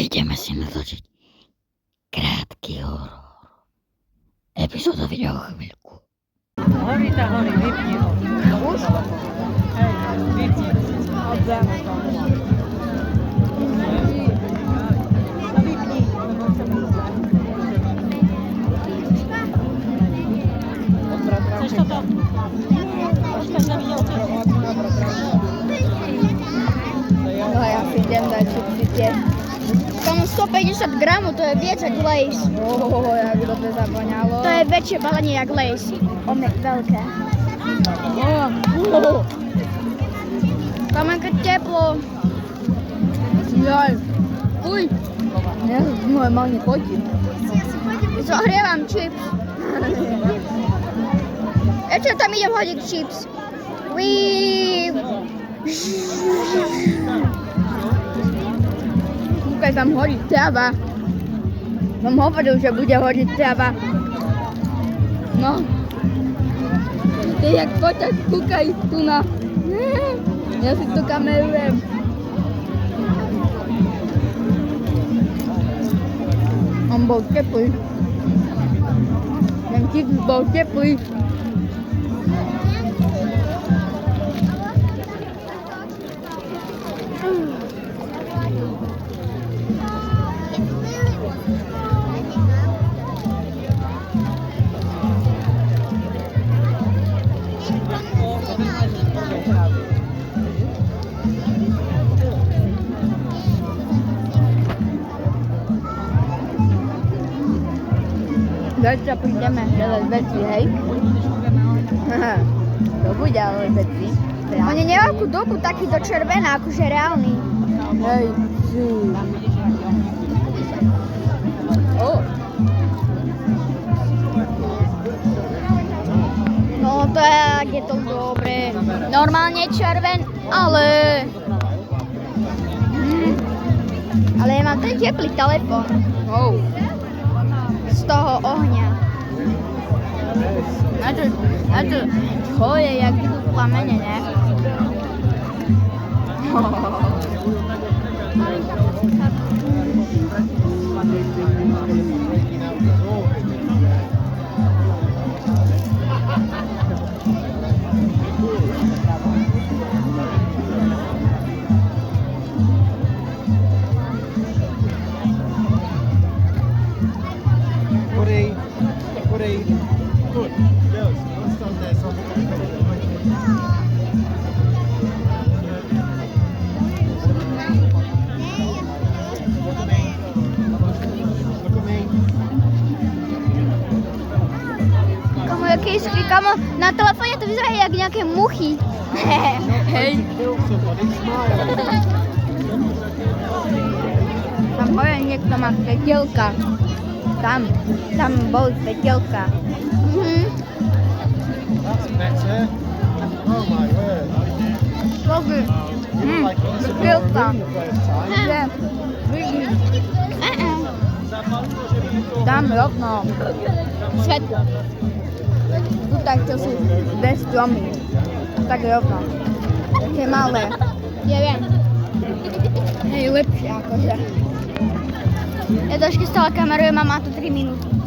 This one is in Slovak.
ideme si natočiť krátky horor. Epizóda vyjde o chvíľku. Horí, vypni ho. Už? Hej, vypni. Oddáme to. No vypni. Chceš toto? Počkaj, že videl to. No ja si idem dať čipsy tie. Tam 150 gramov, to je viac ako Lays. Jak dobre zavoňalo. To je väčšie balenie jak Lays. On je veľké. Tam je keď teplo. Jaj. Uj. Ja normálne potím. Zohrievam chips. Ešte tam idem hodiť chips. Kúkaj, tam horí tráva. Som hovoril, že bude horiť tráva. No. To je jak počas, kúkaj tu na. Ja si to kamerujem. On bol teplý. Ten chips bol teplý. Zajtra prídeme hľadať veci, hej? To bude ale veci. On je nejakú dobu takýto červená, akože reálny. Hej, No tak je to dobre. Normálne červen, ale... Ale ja mám ten teplý telefón z toho ohňa. Na to choje, jak idú plamene, ne? Good. Girls, don't stand there. So look at me. Kamo, jaké iskry, kamo, na telefóne to vyzerá jak nejaké muchy. Hej, Kill somebody. Smile. tam hore niekto má svetelka. Tam bol svetelka. That's better. Oh my word. Koby. Like it's a Svetelka. room the first time. Že, vidíš, tam rovno. Svetlo. Tutaj to sú dve stromy. Tak rovno. Také malé. Ja viem. Hej, lepšie akože. Ja trošky stále kamerujem a má to 3 minúty.